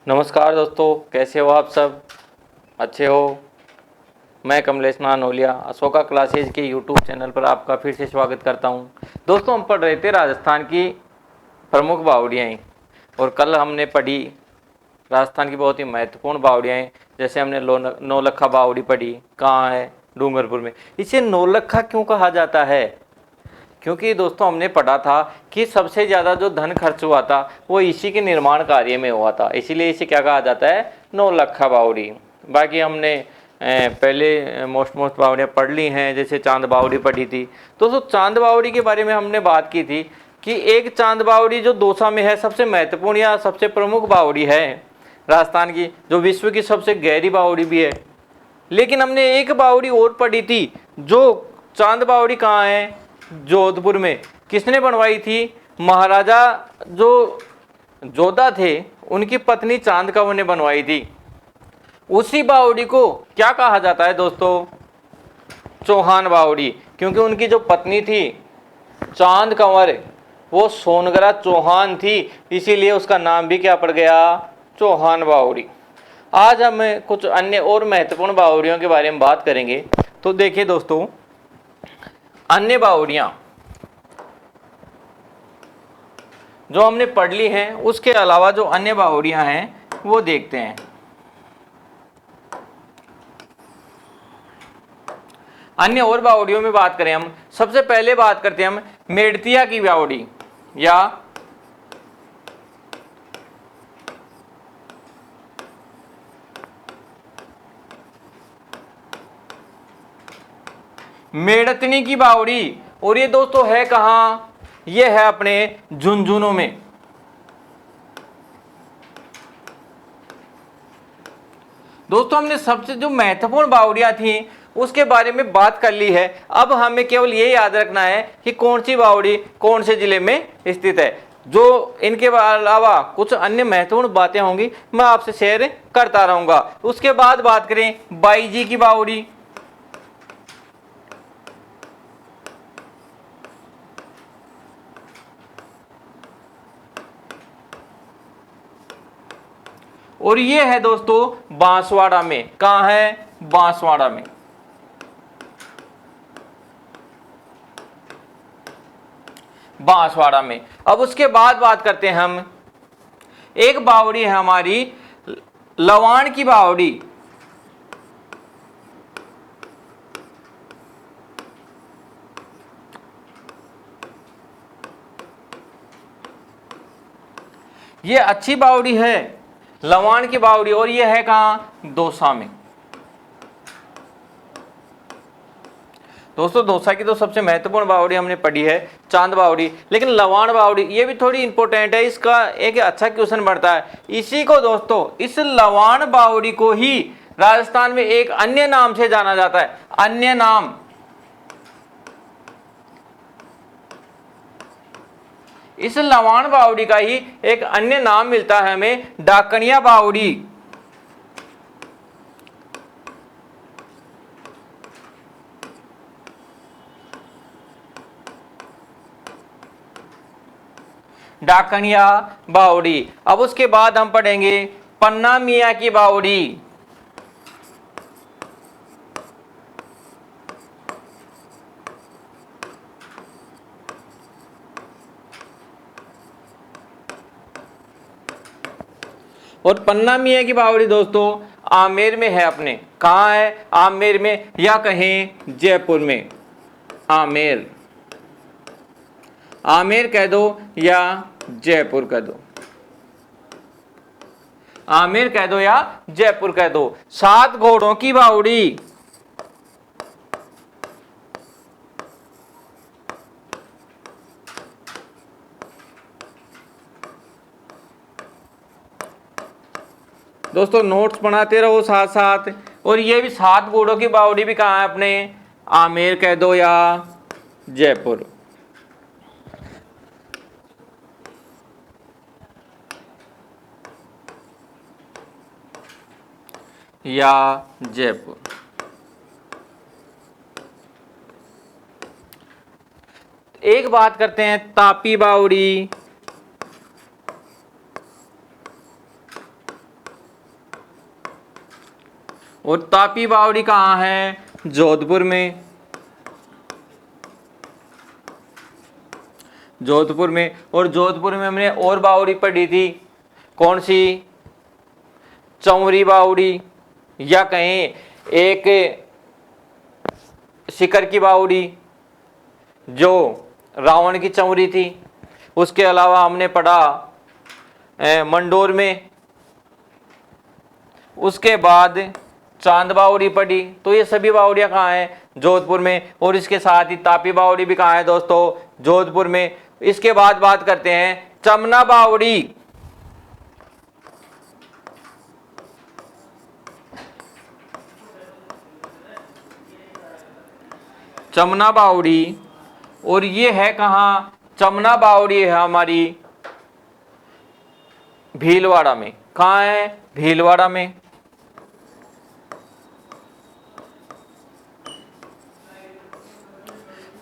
नमस्कार दोस्तों, कैसे हो आप सब? अच्छे हो? मैं कमलेश नानोलिया अशोका क्लासेज के यूट्यूब चैनल पर आपका फिर से स्वागत करता हूं। दोस्तों, हम पढ़ रहे थे राजस्थान की प्रमुख बावड़ियाँ और कल हमने पढ़ी राजस्थान की बहुत ही महत्वपूर्ण बावड़ियाँ। जैसे हमने नौलखा बावड़ी पढ़ी, कहाँ है? डूंगरपुर में। इसे नौलखा क्यों कहा जाता है? क्योंकि दोस्तों हमने पढ़ा था कि सबसे ज़्यादा जो धन खर्च हुआ था वो इसी के निर्माण कार्य में हुआ था, इसीलिए इसे क्या कहा जाता है? नौलखा बावड़ी। बाकी हमने पहले मोस्ट बावड़ियाँ पढ़ ली हैं, जैसे चांद बावड़ी पढ़ी थी। दोस्तों चांद बावड़ी के बारे में हमने बात की थी कि एक चांद बावड़ी जो दौसा में है, सबसे महत्वपूर्ण या सबसे प्रमुख बावड़ी है राजस्थान की, जो विश्व की सबसे गहरी बावड़ी भी है। लेकिन हमने एक बावड़ी और पढ़ी थी, जो चांद बावड़ी कहाँ है? जोधपुर में। किसने बनवाई थी? महाराजा जो जोधा थे उनकी पत्नी चांद कंवर ने बनवाई थी। उसी बावड़ी को क्या कहा जाता है दोस्तों? चौहान बावड़ी। क्योंकि उनकी जो पत्नी थी चांद कंवर, वो सोनगरा चौहान थी, इसीलिए उसका नाम भी क्या पड़ गया? चौहान बावड़ी। आज हम कुछ अन्य और महत्वपूर्ण बावड़ियों के बारे में बात करेंगे। तो देखिए दोस्तों, अन्य बावड़ियां जो हमने पढ़ ली हैं, उसके अलावा जो अन्य बावड़ियां हैं वो देखते हैं। अन्य और बावड़ियों में बात करें हम, सबसे पहले बात करते हैं हम मेड़तिया की बावड़ी या मेड़तनी की बावड़ी। और ये दोस्तों है कहाँ? ये है अपने झुंझुनू में। दोस्तों हमने सबसे जो महत्वपूर्ण बावड़ियां थी उसके बारे में बात कर ली है। अब हमें केवल ये याद रखना है कि कौन सी बावड़ी कौन से जिले में स्थित है। जो इनके अलावा कुछ अन्य महत्वपूर्ण बातें होंगी मैं आपसे शेयर करता रहूंगा। उसके बाद बात करें बाईजी की बावड़ी। और ये है दोस्तों बांसवाड़ा में। कहाँ है? बांसवाड़ा में। बांसवाड़ा में। अब उसके बाद बात करते हैं हम, एक बावड़ी है हमारी लवाण की बावड़ी। ये अच्छी बावड़ी है, लवाण की बावड़ी। और ये है कहाँ? दौसा में। दोस्तों दौसा की तो सबसे महत्वपूर्ण बावड़ी हमने पढ़ी है चांद बावड़ी, लेकिन लवाण बावड़ी ये भी थोड़ी इंपॉर्टेंट है। इसका एक अच्छा क्वेश्चन बढ़ता है इसी को। दोस्तों इस लवाण बावड़ी को ही राजस्थान में एक अन्य नाम से जाना जाता है। अन्य नाम, इस लवाण बावड़ी का ही एक अन्य नाम मिलता है हमें, डाकणिया बावड़ी। डाकणिया बावड़ी। अब उसके बाद हम पढ़ेंगे पन्ना मियां की बावड़ी। और पन्ना मियां की बावड़ी दोस्तों आमेर में है अपने। कहाँ है? आमेर में, या कहें जयपुर में। आमेर, आमेर कह दो या जयपुर कह दो। आमेर कह दो या जयपुर कह दो। सात घोड़ों की बावड़ी। दोस्तों नोट्स बनाते रहो साथ साथ। और ये भी सात घोड़ों की बावड़ी भी कहाँ है अपने? आमेर कह दो या जयपुर। या जयपुर। एक बात करते हैं तापी बावड़ी। और तापी बावड़ी कहाँ है? जोधपुर में। जोधपुर में। और जोधपुर में हमने और बावड़ी पढ़ी थी, कौन सी? चौरी बावड़ी, या कहें एक शिकर की बावड़ी जो रावण की चौरी थी। उसके अलावा हमने पढ़ा मंडोर में। उसके बाद चांद बावड़ी पढ़ी। तो ये सभी बावड़ियाँ कहाँ हैं? जोधपुर में। और इसके साथ ही तापी बावड़ी भी कहाँ है दोस्तों? जोधपुर में। इसके बाद बात करते हैं चमना बावड़ी। चमना बावड़ी, और ये है कहाँ? चमना बावड़ी है हमारी भीलवाड़ा में। कहाँ है? भीलवाड़ा में।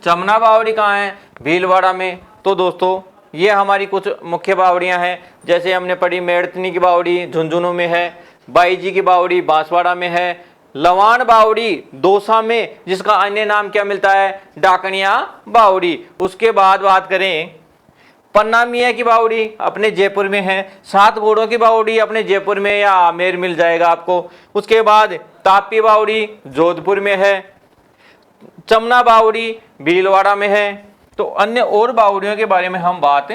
चमना बावड़ी कहाँ है? भीलवाड़ा में। तो दोस्तों ये हमारी कुछ मुख्य बावड़ियाँ हैं। जैसे हमने पढ़ी मेड़तनी की बावड़ी झुंझुनू में है, बाई जी की बावड़ी बांसवाड़ा में है, लवाण बावड़ी दौसा में, जिसका अन्य नाम क्या मिलता है? डाकनिया बावड़ी। उसके बाद बात करें पन्ना मियाँ की बावड़ी, अपने जयपुर में है। सात घोड़ों की बावड़ी अपने जयपुर में या आमेर मिल जाएगा आपको। उसके बाद तापी बावड़ी जोधपुर में है, चमना बावड़ी भीलवाड़ा में है। तो अन्य और बावड़ियों के बारे में हम बात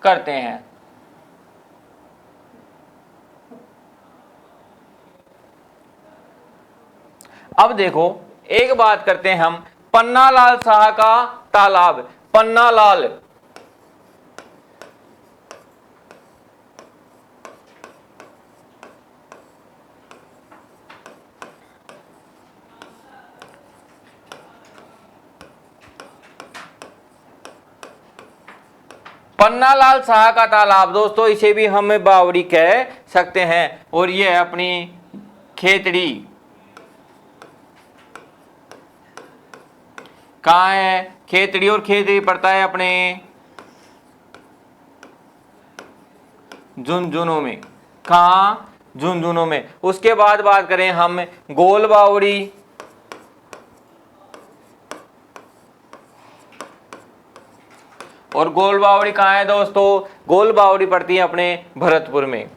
करते हैं। अब देखो एक बात करते हैं हम, पन्नालाल शाह का तालाब। पन्नालाल, पन्नालाल शाह का तालाब दोस्तों, इसे भी हम बावड़ी कह सकते हैं। और ये है अपनी खेतड़ी। कहाँ है खेतड़ी? और खेतड़ी पड़ता है अपने झुंझुनू में। कहाँ? झुंझुनू में। उसके बाद बात करें हम गोल बावड़ी। और गोल बावड़ी कहाँ है दोस्तों? गोल बावड़ी पड़ती है अपने भरतपुर में।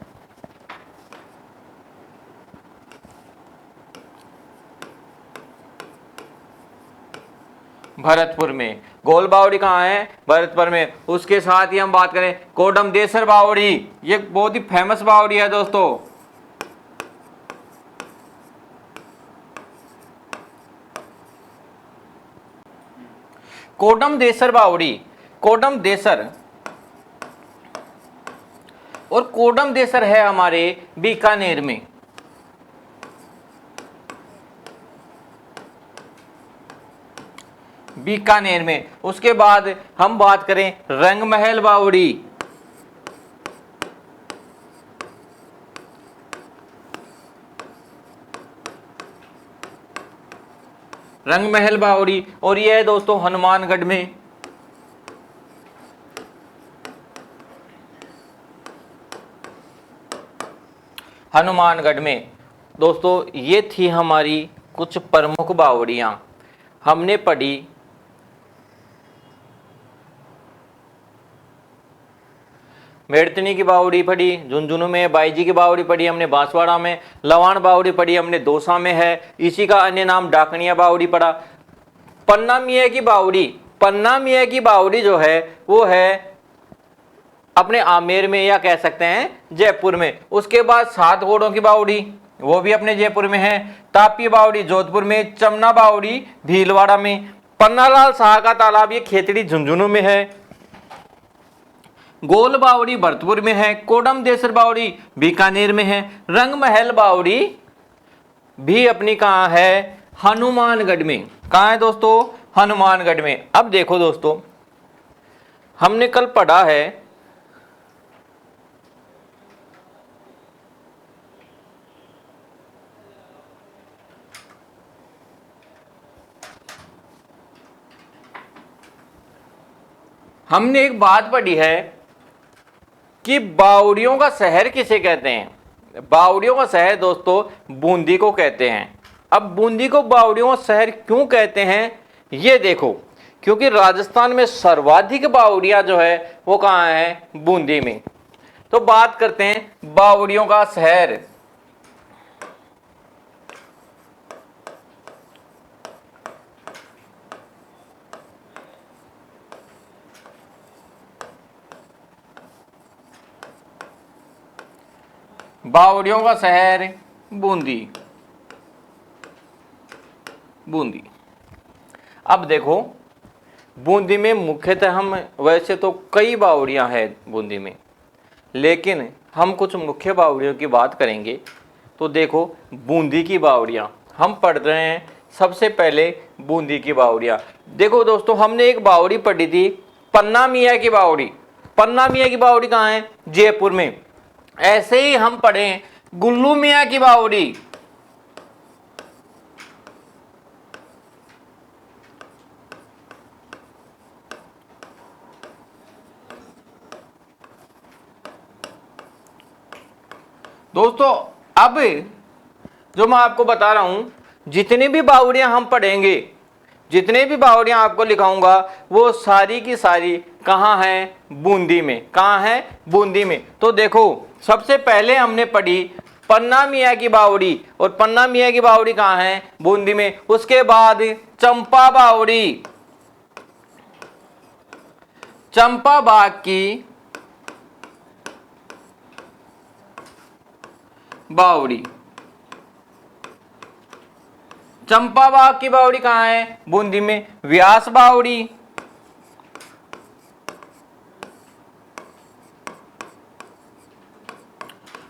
भरतपुर में गोल बावड़ी कहाँ है? भरतपुर में। उसके साथ ही हम बात करें कोडम देसर बावड़ी, ये बहुत ही फेमस बावड़ी है दोस्तों। कोडम देसर बावड़ी, कोडम देसर, और कोडम देसर है हमारे बीकानेर में। बीकानेर में। उसके बाद हम बात करें रंगमहल बावड़ी। रंगमहल बावड़ी, और ये है दोस्तों हनुमानगढ़ में। हनुमानगढ़ में दोस्तों ये थी हमारी कुछ प्रमुख बावड़ियां। हमने पढ़ी मेड़तनी की बावड़ी पढ़ी झुंझुनू में, बाई जी की बावड़ी पढ़ी हमने बांसवाड़ा में, लवाण बावड़ी पढ़ी हमने दौसा में है, इसी का अन्य नाम डाकनिया बावड़ी पड़ा। पन्ना मियाँ की बावड़ी, पन्ना मियाँ की बावड़ी जो है वो है अपने आमेर में, या कह सकते हैं जयपुर में। उसके बाद सात घोड़ों की बावड़ी, वो भी अपने जयपुर में है। तापी बावड़ी जोधपुर में, चमना बावड़ी भीलवाड़ा में, पन्नालाल शाह का तालाब ये खेतड़ी झुंझुनू में है, गोल बावड़ी भरतपुर में है, कोडम देसर बावड़ी बीकानेर में है, रंगमहल बावड़ी भी अपनी कहाँ है? हनुमानगढ़ में। कहाँ है दोस्तों? हनुमानगढ़ में। अब देखो दोस्तों हमने कल पढ़ा है हमने एक बात पढ़ी है कि बावड़ियों का शहर किसे कहते हैं। बावड़ियों का शहर दोस्तों बूंदी को कहते हैं। अब बूंदी को बावड़ियों का शहर क्यों कहते हैं, ये देखो, क्योंकि राजस्थान में सर्वाधिक बावड़ियां जो है वो कहाँ है, बूंदी में। तो बात करते हैं बावड़ियों का शहर। बावड़ियों का शहर बूंदी, बूंदी। अब देखो, बूंदी में मुख्यतः हम वैसे तो कई बावड़ियां हैं बूंदी में, लेकिन हम कुछ मुख्य बावड़ियों की बात करेंगे। तो देखो, बूंदी की बावड़ियां हम पढ़ रहे हैं। सबसे पहले बूंदी की बावड़ियां देखो दोस्तों, हमने एक बावड़ी पढ़ी थी पन्ना मियाँ की बावड़ी। पन्ना मियाँ की बावड़ी कहाँ है, जयपुर में। ऐसे ही हम पढ़े गुल्लू मियाँ की बावड़ी। दोस्तों अब जो मैं आपको बता रहा हूं, जितनी भी बावड़ियां हम पढ़ेंगे, जितने भी बावड़ियां आपको लिखाऊंगा, वो सारी की सारी कहाँ हैं, बूंदी में। कहाँ है, बूंदी में। तो देखो, सबसे पहले हमने पढ़ी पन्ना मियाँ की बावड़ी, और पन्ना मियाँ की बावड़ी कहाँ है, बूंदी में। उसके बाद चंपा बावड़ी, चंपा बाग की बावड़ी। चंपा बाग की बावड़ी कहाँ है, बूंदी में। व्यास बावड़ी,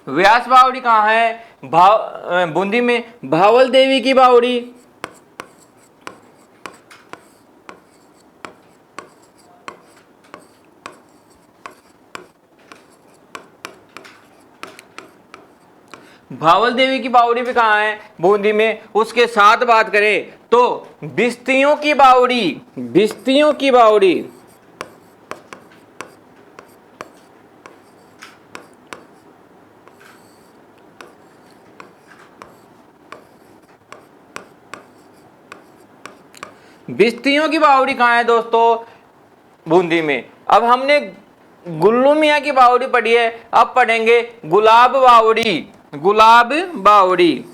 व्यास बावड़ी कहाँ है, बूंदी में। भावल देवी की बावड़ी, भावल देवी की बावड़ी भी कहाँ है, बूंदी में। उसके साथ बात करें तो बिस्तियों की बावड़ी, बिस्तियों की बावड़ी, बिस्तियों की बावड़ी कहाँ है दोस्तों, बूंदी में। अब हमने गुल्लू मियाँ की बावड़ी पढ़ी है, अब पढ़ेंगे गुलाब बावड़ी, गुलाब बावड़ी।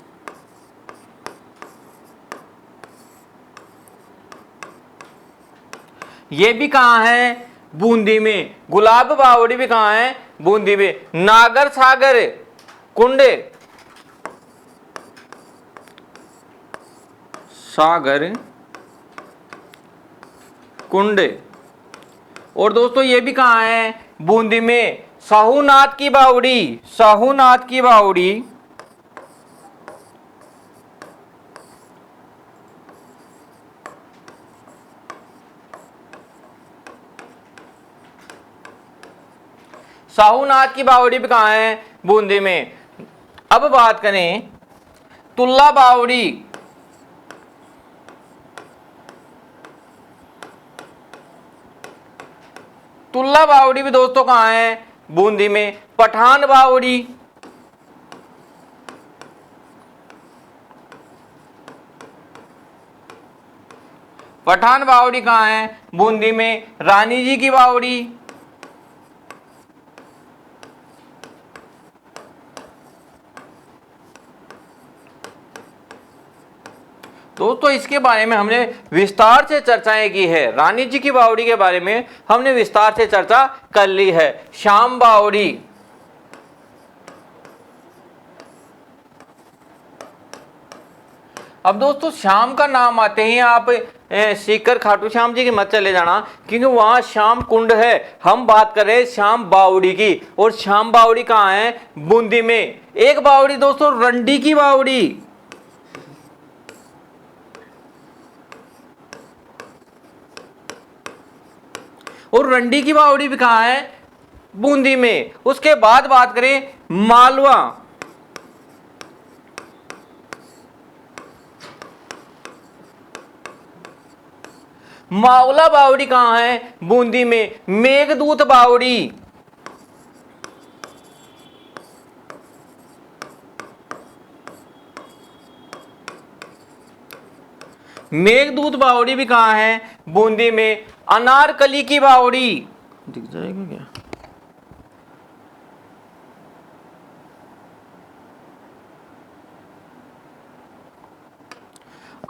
ये भी कहाँ है, बूंदी में। गुलाब बावड़ी भी कहाँ है, बूंदी में। नागर सागर कुंड, सागर कुंड। और दोस्तों ये भी कहाँ है, बूंदी में। साहूनाथ की बावड़ी, साहूनाथ की बावड़ी, साहूनाथ की बावड़ी भी कहाँ है, बूंदी में। अब बात करें तुल्ला बावड़ी, तुल्ला बावड़ी भी दोस्तों कहाँ है, बूंदी में। पठान बावड़ी, पठान बावड़ी कहाँ है, बूंदी में। रानी जी की बावड़ी, दोस्तों इसके बारे में हमने विस्तार से चर्चाएं की है। रानी जी की बावड़ी के बारे में हमने विस्तार से चर्चा कर ली है। श्याम बावड़ी, अब दोस्तों श्याम का नाम आते ही आप सीकर खाटू श्याम जी की मत चले जाना, क्योंकि वहां श्याम कुंड है। हम बात कर रहे हैं श्याम बावड़ी की, और श्याम बावड़ी कहाँ है, बूंदी में। एक बावड़ी दोस्तों रंडी की बावड़ी, और रंडी की बावड़ी भी कहाँ है, बूंदी में। उसके बाद बात करें मालवा, मावला बावड़ी कहाँ है, बूंदी में। मेघदूत बावड़ी, मेघदूत बावड़ी भी कहाँ है? बूंदी में। अनारकली की बावड़ी दिख जाएगा क्या?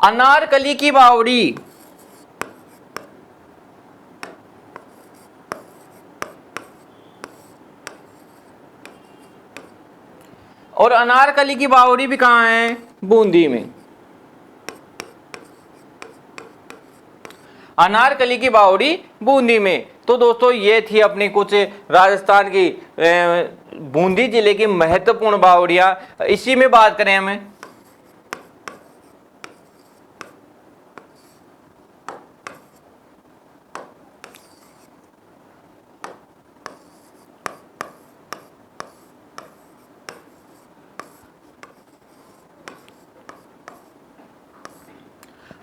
अनारकली की बावड़ी और अनारकली की बावड़ी भी कहाँ है? बूंदी में। अनारकली की बावड़ी बूंदी में। तो दोस्तों ये थी अपनी कुछ राजस्थान की बूंदी जिले की महत्वपूर्ण बावड़ियां। इसी में बात करें हमें,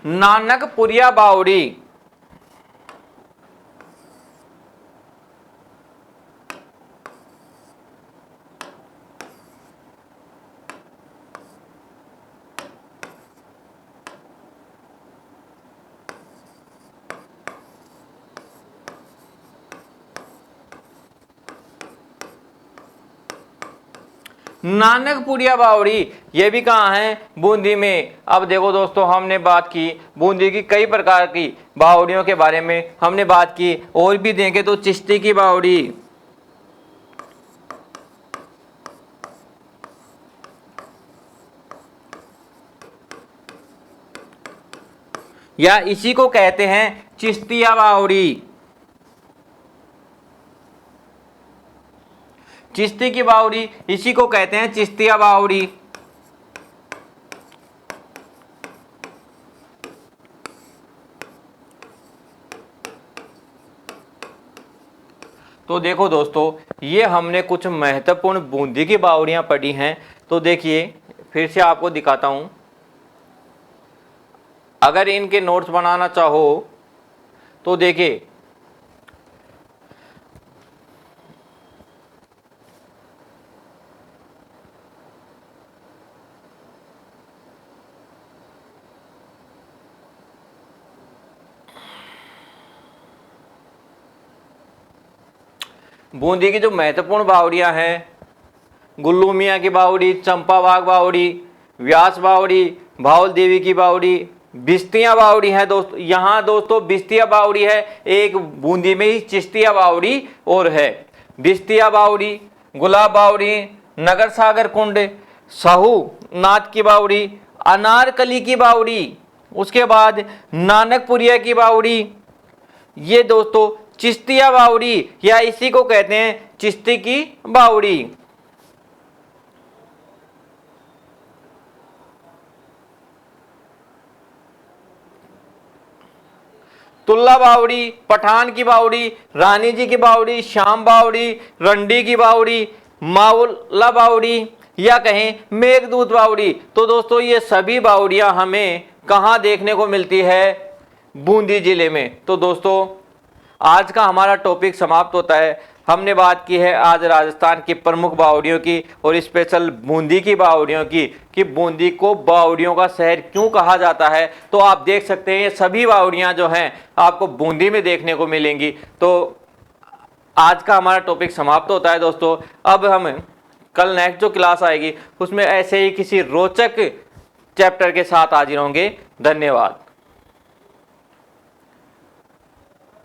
नानकपुरिया बावड़ी। नानकपुरिया बावड़ी ये भी कहाँ है? बूंदी में। अब देखो दोस्तों, हमने बात की बूंदी की कई प्रकार की बावड़ियों के बारे में, हमने बात की। और भी देखें तो चिश्ती की बावड़ी, या इसी को कहते हैं चिश्तिया बावड़ी। चिश्ती की बावड़ी इसी को कहते हैं चिश्तिया बावड़ी। तो देखो दोस्तों, ये हमने कुछ महत्वपूर्ण बूंदी की बावड़ियां पढ़ी हैं। तो देखिए फिर से आपको दिखाता हूं। अगर इनके नोट्स बनाना चाहो तो देखिए, बूंदी की जो महत्वपूर्ण बावड़ियां हैं, गुल्लू मियाँ की बावड़ी, चंपा बाग बावड़ी, व्यास बावड़ी, भावल देवी की बावड़ी, बिस्तिया बावड़ी है दोस्तों। यहाँ दोस्तों बिस्तिया बावड़ी है, एक बूंदी में ही चिश्तिया बावड़ी और है। बिस्तिया बावड़ी, गुलाब बावड़ी, नगर सागर कुंड, साहू नाथ की बावड़ी, अनारकली की बावड़ी, उसके बाद नानकपुरिया की बावड़ी, ये दोस्तों चिश्तिया बावड़ी या इसी को कहते हैं चिश्ती की बावड़ी। तुल्ला बावड़ी, पठान की बावड़ी, रानी जी की बावड़ी, श्याम बावड़ी, रंडी की बावड़ी, मावला बावड़ी या कहें मेघदूत बावड़ी। तो दोस्तों ये सभी बावड़ियां हमें कहाँ देखने को मिलती है? बूंदी जिले में। तो दोस्तों आज का हमारा टॉपिक समाप्त होता है। हमने बात की है आज राजस्थान की प्रमुख बावड़ियों की और स्पेशल बूंदी की बावड़ियों की, कि बूंदी को बावड़ियों का शहर क्यों कहा जाता है। तो आप देख सकते हैं ये सभी बावड़ियां जो हैं आपको बूंदी में देखने को मिलेंगी। तो आज का हमारा टॉपिक समाप्त होता है दोस्तों। अब हम कल नेक्स्ट जो क्लास आएगी उसमें ऐसे ही किसी रोचक चैप्टर के साथ हाजिर होंगे। धन्यवाद।